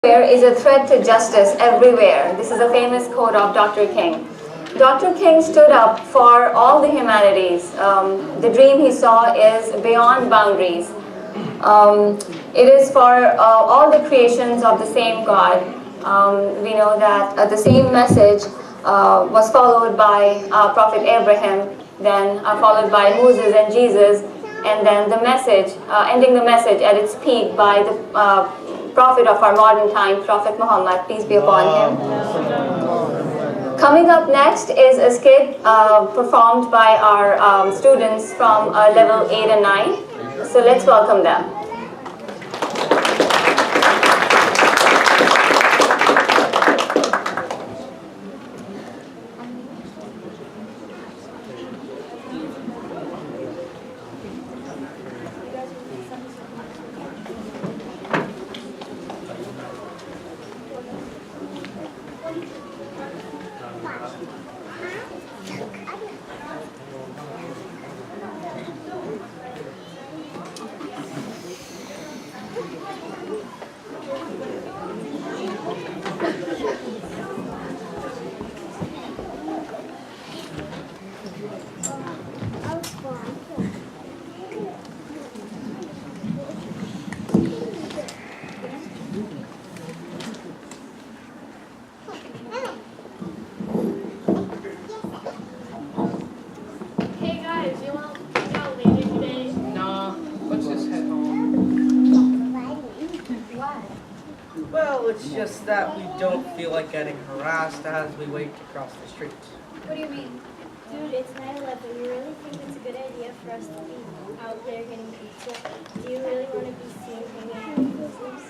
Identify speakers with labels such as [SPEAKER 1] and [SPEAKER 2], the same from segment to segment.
[SPEAKER 1] Is a threat to justice everywhere. This is a famous quote of Dr. King. Dr. King stood up for all the humanities. The dream he saw is beyond boundaries. It is for all the creations of the same God. We know that the same message was followed by Prophet Abraham, then followed by Moses and Jesus, and then the message, ending the message at its peak by the prophet of our modern time, Prophet Muhammad, peace be upon him. Coming up next is a skit performed by our students from level 8 and 9. So let's welcome them.
[SPEAKER 2] It's just that we don't feel like getting harassed as we wait to cross the street.
[SPEAKER 3] What do you mean?
[SPEAKER 4] Dude, it's 9/11. You really think it's a good idea for us to be out there getting pizza? Do you really want to be seen hanging out with Muslims?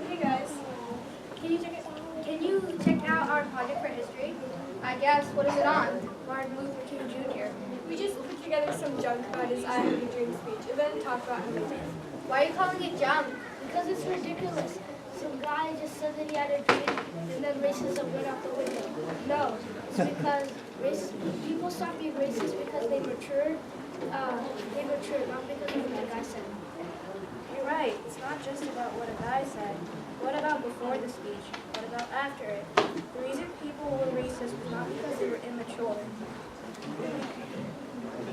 [SPEAKER 3] Hey guys, can you check out our project for history? I guess. What is it on? Martin Luther King Jr. We just put together some junk about his I Have a Dream speech and then talk about him later. Why are you calling it junk?
[SPEAKER 4] Because it's ridiculous. Some guy just said that he had a dream, and then racism went out the window. No, it's because people stop being racist because they matured. They matured, not because of what the guy said.
[SPEAKER 3] You're right. It's not just about what a guy said. What about before the speech? What about after it? The reason people were racist was not because they were immature.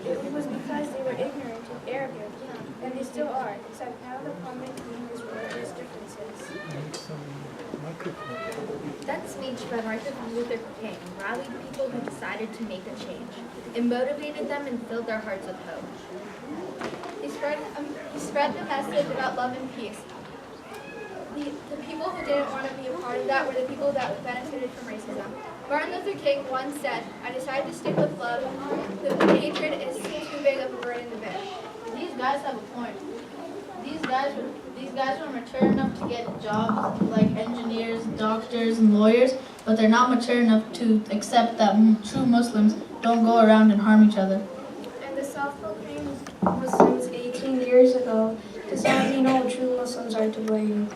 [SPEAKER 3] It was because they were ignorant and arrogant, and they still are, except now the prominent theme is religious differences.
[SPEAKER 5] That speech by Martin Luther King rallied people who decided to make a change. It motivated them and filled their hearts with hope.
[SPEAKER 3] He spread the message about love and peace. The people who didn't want to be a part of that were the people that benefited from racism. Martin Luther King once said, "I decided to stick with love. The hatred is too big of a burden to bear."
[SPEAKER 6] These guys have a point. These guys were mature enough to get jobs like engineers, doctors, and lawyers, but they're not mature enough to accept that true Muslims don't go around and harm each other.
[SPEAKER 3] And the self-proclaimed Muslims 18 years ago decided no true Muslims are to blame.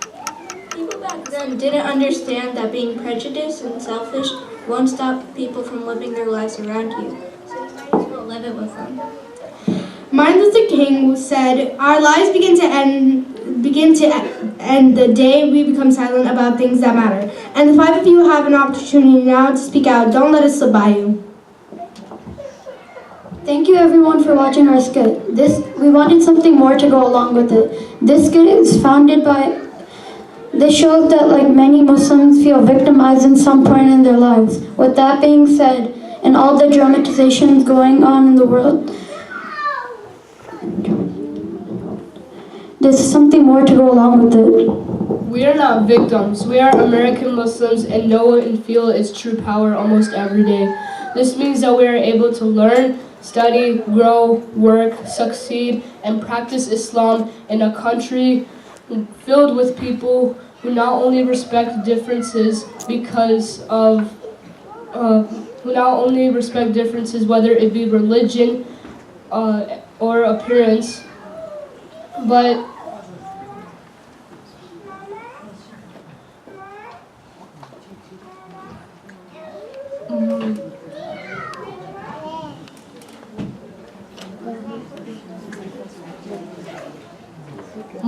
[SPEAKER 7] People back then didn't understand that being prejudiced and selfish won't stop people from living their lives around you, so you might as well live it with them.
[SPEAKER 8] Martin Luther King said, "Our lives begin to end the day we become silent about things that matter." And the five of you have an opportunity now to speak out. Don't let it slip by you.
[SPEAKER 9] Thank you everyone for watching our skit. We wanted something more to go along with it. This skit is founded by. This shows that like many Muslims feel victimized in some point in their lives. With that being said, and all the dramatizations going on in the world, there's something more to go along with it.
[SPEAKER 10] We are not victims. We are American Muslims and know and feel its true power almost every day. This means that we are able to learn, study, grow, work, succeed, and practice Islam in a country filled with people who not only respect differences whether it be religion or appearance, but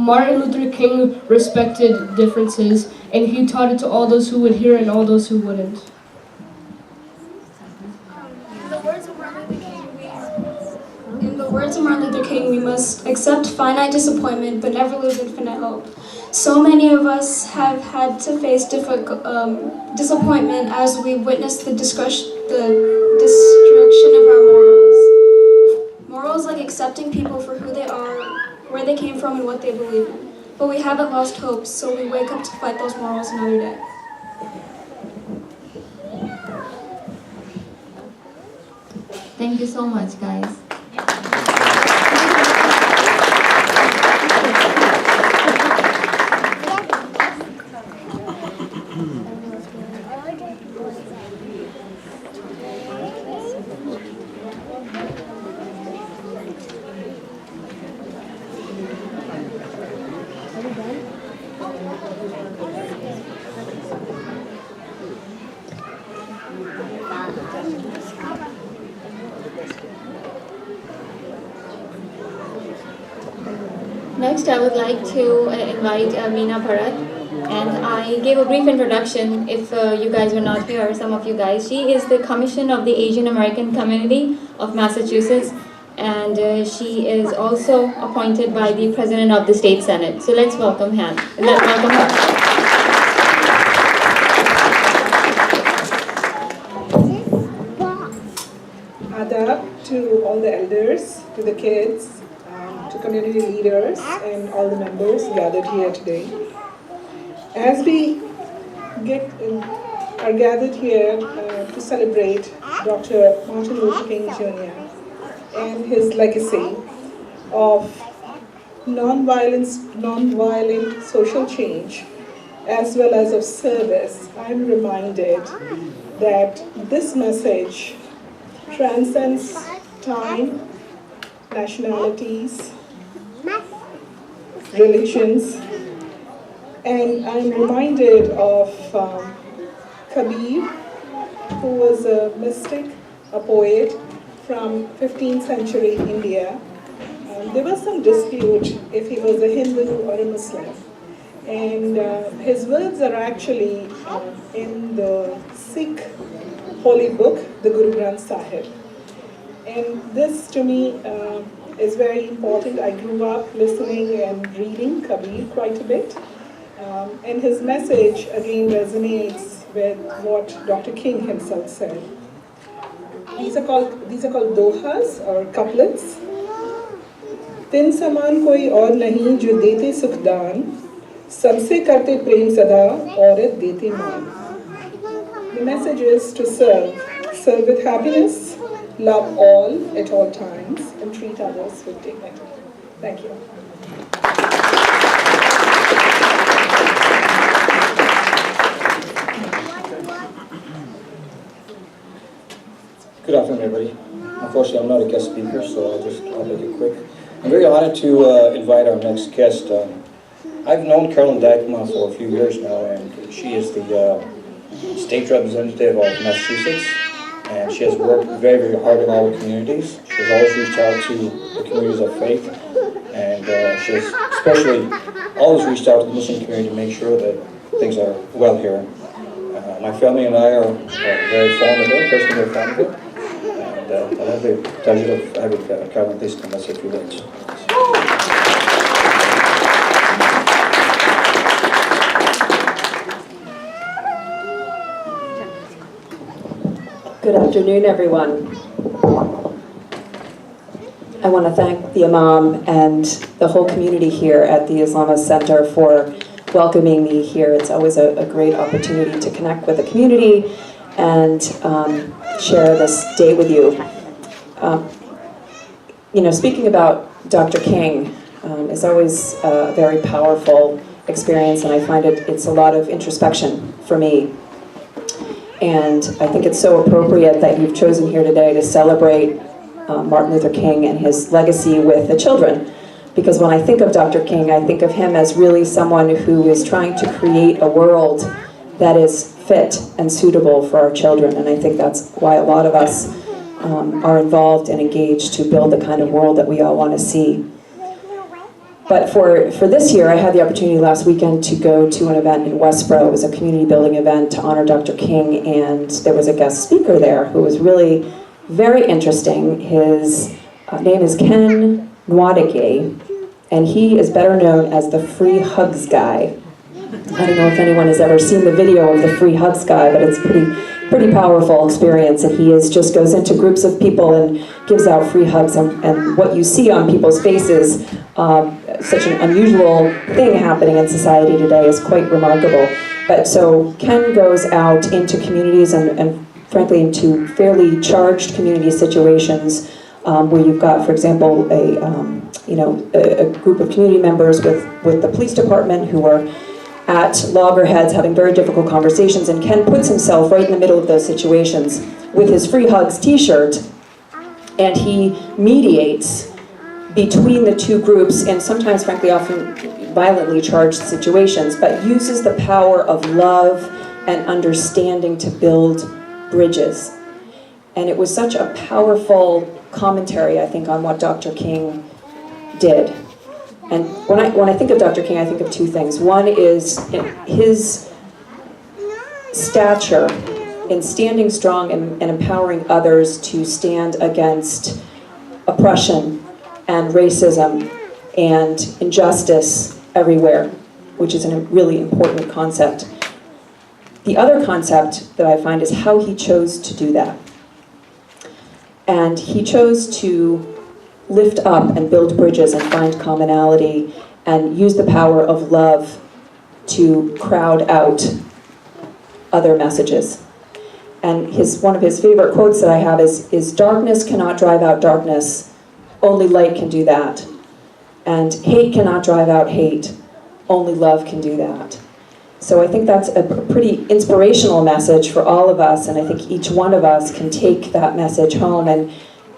[SPEAKER 10] Martin Luther King respected differences, and he taught it to all those who would hear and all those who wouldn't.
[SPEAKER 7] In the words of Martin Luther King, we must accept finite disappointment but never lose infinite hope. So many of us have had to face disappointment as we witness the destruction of our morals. Morals like accepting people for who they are, where they came from, and what they believe in. But we haven't lost hope, so we wake up to fight those morals another day.
[SPEAKER 5] Thank you so much, guys.
[SPEAKER 1] Next, I would like to invite Meena Bharat, and I gave a brief introduction if you guys were not here, some of you guys. She is the Commission of the Asian American Community of Massachusetts, and she is also appointed by the President of the State Senate. So let's welcome her.
[SPEAKER 11] Adab to all the elders, to the kids, to community leaders and all the members gathered here today. As we are gathered here to celebrate Dr. Martin Luther King Jr. and his legacy of non-violent social change as well as of service, I'm reminded that this message transcends time, nationalities, religions, and I'm reminded of Kabir, who was a mystic, a poet from 15th century India. There was some dispute if he was a Hindu or a Muslim, and his words are actually in the Sikh holy book, the Guru Granth Sahib. And this to me is very important. I grew up listening and reading Kabir quite a bit. And his message again resonates with what Dr. King himself said. These are called dohas or couplets. Tin saman koi aur nahi jo dete sukhdaan, sabse karte prem sada, aurat dete maan. The message is to serve with happiness, love all at all times, and treat others with dignity. Thank you.
[SPEAKER 12] Good afternoon, everybody. Unfortunately, I'm not a guest speaker, so I'll make it quick. I'm very honored to invite our next guest. I've known Carolyn Dykema for a few years now, and she is the state representative of Massachusetts. And she has worked very, very hard in all the communities. She has always reached out to the communities of faith, and she has especially always reached out to the Muslim community to make sure that things are well here. My family and I are very fond of her, personally very fond of her, and I have the pleasure of having Carolyn please come and say a few words.
[SPEAKER 13] Good afternoon, everyone. I want to thank the Imam and the whole community here at the Islamic Center for welcoming me here. It's always a great opportunity to connect with the community and share this day with you. Speaking about Dr. King is always a very powerful experience, and I find it's a lot of introspection for me. And I think it's so appropriate that you've chosen here today to celebrate Martin Luther King and his legacy with the children. Because when I think of Dr. King, I think of him as really someone who is trying to create a world that is fit and suitable for our children. And I think that's why a lot of us are involved and engaged to build the kind of world that we all want to see. But for this year, I had the opportunity last weekend to go to an event in Westboro. It was a community building event to honor Dr. King, and there was a guest speaker there who was really very interesting. His name is Ken Nwadike, and he is better known as the Free Hugs Guy. I don't know if anyone has ever seen the video of the Free Hugs Guy, but it's pretty powerful experience. And he just goes into groups of people and gives out free hugs. And what you see on people's faces, such an unusual thing happening in society today, is quite remarkable. But so Ken goes out into communities and frankly into fairly charged community situations where you've got, for example, a group of community members with the police department who are at loggerheads having very difficult conversations, and Ken puts himself right in the middle of those situations with his Free Hugs t-shirt, and he mediates between the two groups in sometimes, frankly, often violently charged situations, but uses the power of love and understanding to build bridges. And it was such a powerful commentary, I think, on what Dr. King did. And when I think of Dr. King, I think of two things. One is his stature in standing strong and empowering others to stand against oppression and racism and injustice everywhere, which is a really important concept. The other concept that I find is how he chose to do that. And he chose to lift up and build bridges and find commonality and use the power of love to crowd out other messages. And one of his favorite quotes that I have is darkness cannot drive out darkness, only light can do that. And hate cannot drive out hate, only love can do that. So I think that's a pretty inspirational message for all of us, and I think each one of us can take that message home and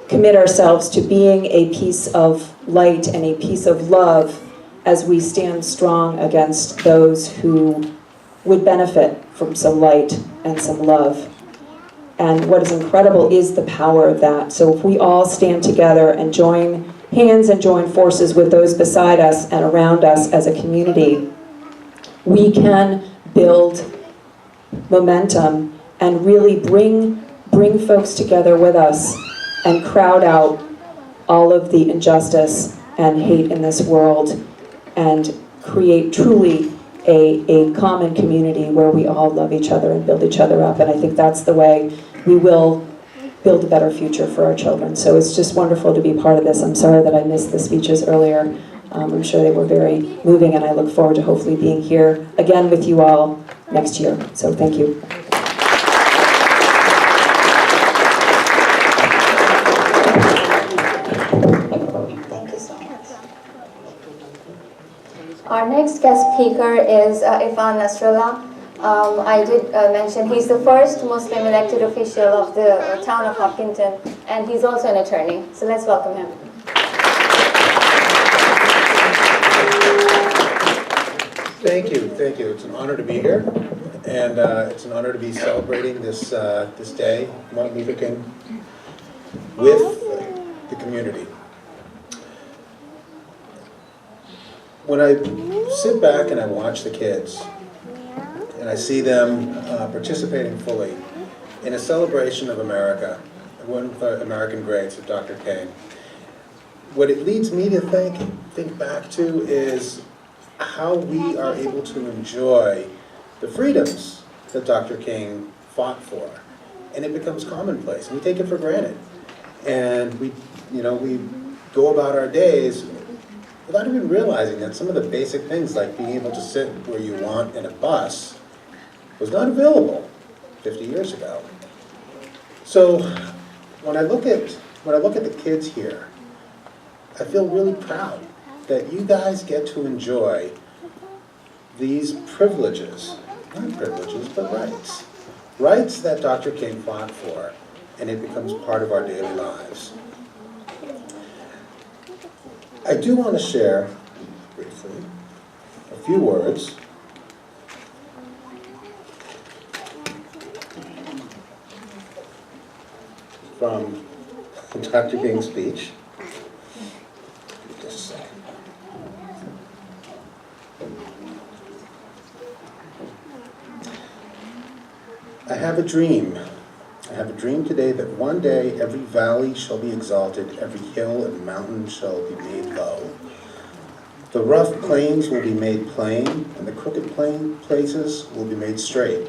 [SPEAKER 13] commit ourselves to being a piece of light and a piece of love as we stand strong against those who would benefit from some light and some love. And what is incredible is the power of that. So if we all stand together and join hands and join forces with those beside us and around us as a community, we can build momentum and really bring folks together with us and crowd out all of the injustice and hate in this world and create truly a common community where we all love each other and build each other up. And I think that's the way we will build a better future for our children. So it's just wonderful to be part of this. I'm sorry that I missed the speeches earlier. I'm sure they were very moving, and I look forward to hopefully being here again with you all next year. So thank you.
[SPEAKER 1] Our next guest speaker is Ifan Nasrallah. I did mention he's the first Muslim elected official of the town of Hopkinton, and he's also an attorney. So let's welcome him.
[SPEAKER 14] Thank you. It's an honor to be here, and it's an honor to be celebrating this day, Martin Luther King, with the community. When I sit back and I watch the kids, and I see them participating fully in a celebration of America, one of the American greats of Dr. King, what it leads me to think back to is how we are able to enjoy the freedoms that Dr. King fought for. And it becomes commonplace, and we take it for granted. And we go about our days without even realizing that some of the basic things, like being able to sit where you want in a bus, was not available 50 years ago. So when I look at the kids here, I feel really proud that you guys get to enjoy these privileges, not privileges, but rights. Rights that Dr. King fought for, and it becomes part of our daily lives. I do want to share, briefly, a few words from Dr. King's speech. Just a second. I have a dream. I have a dream today that one day every valley shall be exalted, every hill and mountain shall be made low. The rough plains will be made plain, and the crooked places will be made straight.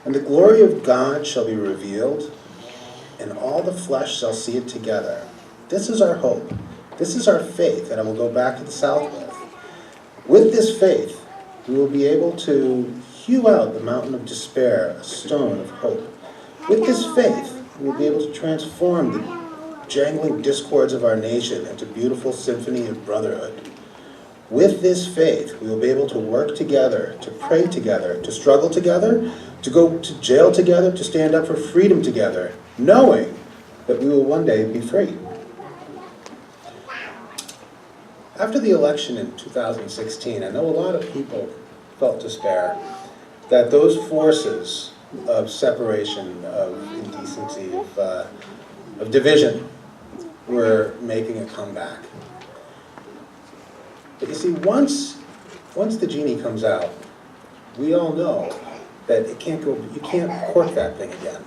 [SPEAKER 14] And the glory of God shall be revealed, and all the flesh shall see it together. This is our hope. This is our faith that I will go back to the south with. With this faith, we will be able to hew out the mountain of despair, a stone of hope. With this faith, we will be able to transform the jangling discords of our nation into a beautiful symphony of brotherhood. With this faith, we will be able to work together, to pray together, to struggle together, to go to jail together, to stand up for freedom together, knowing that we will one day be free. After the election in 2016, I know a lot of people felt despair that those forces of separation, of indecency, of division were making a comeback. But you see, once the genie comes out, we all know that you can't cork that thing again.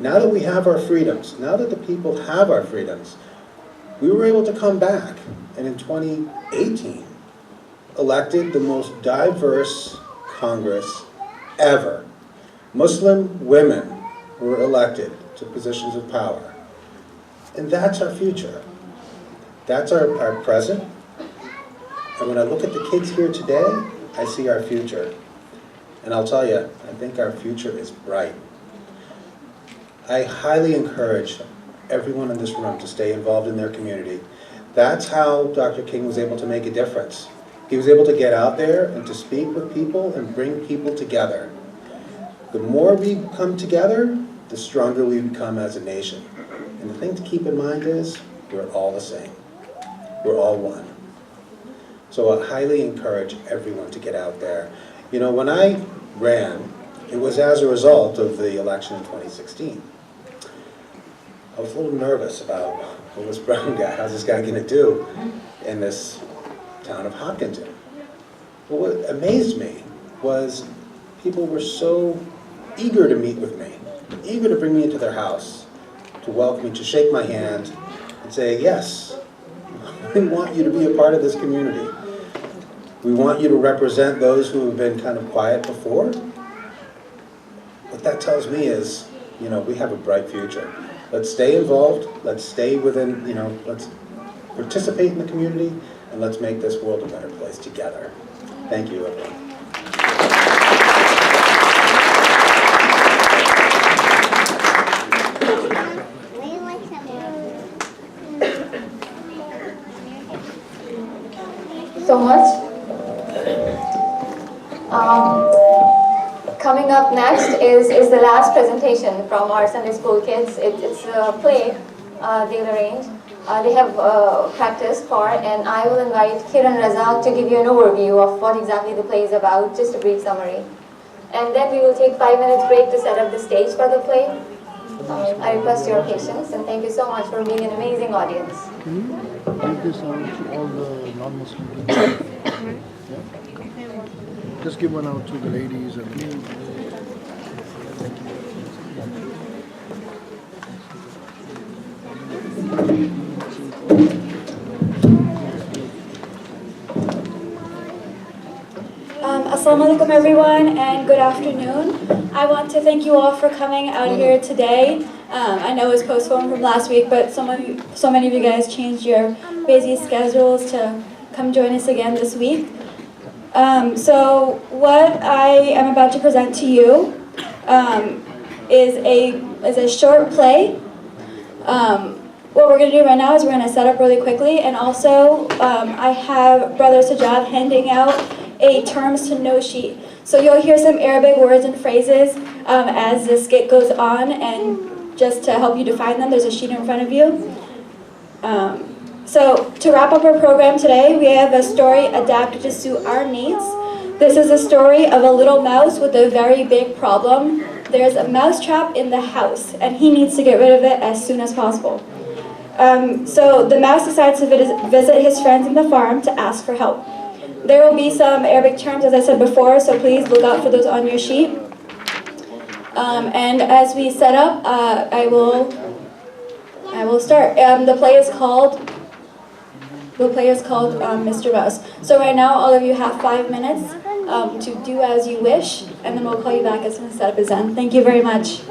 [SPEAKER 14] Now that we have our freedoms, now that the people have our freedoms, we were able to come back, and in 2018, elected the most diverse Congress ever. Muslim women were elected to positions of power. And that's our future. That's our present. And when I look at the kids here today, I see our future. And I'll tell you, I think our future is bright. I highly encourage everyone in this room to stay involved in their community. That's how Dr. King was able to make a difference. He was able to get out there and to speak with people and bring people together. The more we come together, the stronger we become as a nation. And the thing to keep in mind is, we're all the same. We're all one. So I highly encourage everyone to get out there. You know, when I ran, it was as a result of the election in 2016. I was a little nervous about what this brown guy, how's this guy going to do in this town of Hopkinton. But what amazed me was people were so eager to meet with me, eager to bring me into their house, to welcome me, to shake my hand, and say, yes, we want you to be a part of this community. We want you to represent those who have been kind of quiet before. What that tells me is, you know, we have a bright future. Let's stay involved, let's stay within, you know, let's participate in the community, and let's make this world a better place together. Thank you, everyone.
[SPEAKER 1] So much. Coming up next is the last presentation from our Sunday school kids. It's a play they'll arrange. They have practiced for, and I will invite Kiran Razak to give you an overview of what exactly the play is about, just a brief summary. And then we will take 5 minutes break to set up the stage for the play. I request your patience, and thank you so much for being an amazing audience.
[SPEAKER 15] Can you give this out to all the non-Muslim people? Yeah? Just give one out to the ladies and me.
[SPEAKER 16] Assalamu alaikum everyone, and good afternoon. I want to thank you all for coming out here today. I know it was postponed from last week, but so many of you guys changed your busy schedules to come join us again this week. So what I am about to present to you is a short play. What we're going to do right now is we're going to set up really quickly, and also I have Brother Sajjad handing out a terms to know sheet. So you'll hear some Arabic words and phrases as the skit goes on, and just to help you define them, there's a sheet in front of you. So to wrap up our program today, we have a story adapted to suit our needs. This is a story of a little mouse with a very big problem. There's a mouse trap in the house, and he needs to get rid of it as soon as possible. So the mouse decides to visit his friends in the farm to ask for help. There will be some Arabic terms, as I said before, so please look out for those on your sheet. And as we set up, I will start. The play is called Mr. Mouse. So right now, all of you have 5 minutes to do as you wish, and then we'll call you back as soon as setup is done. Thank you very much.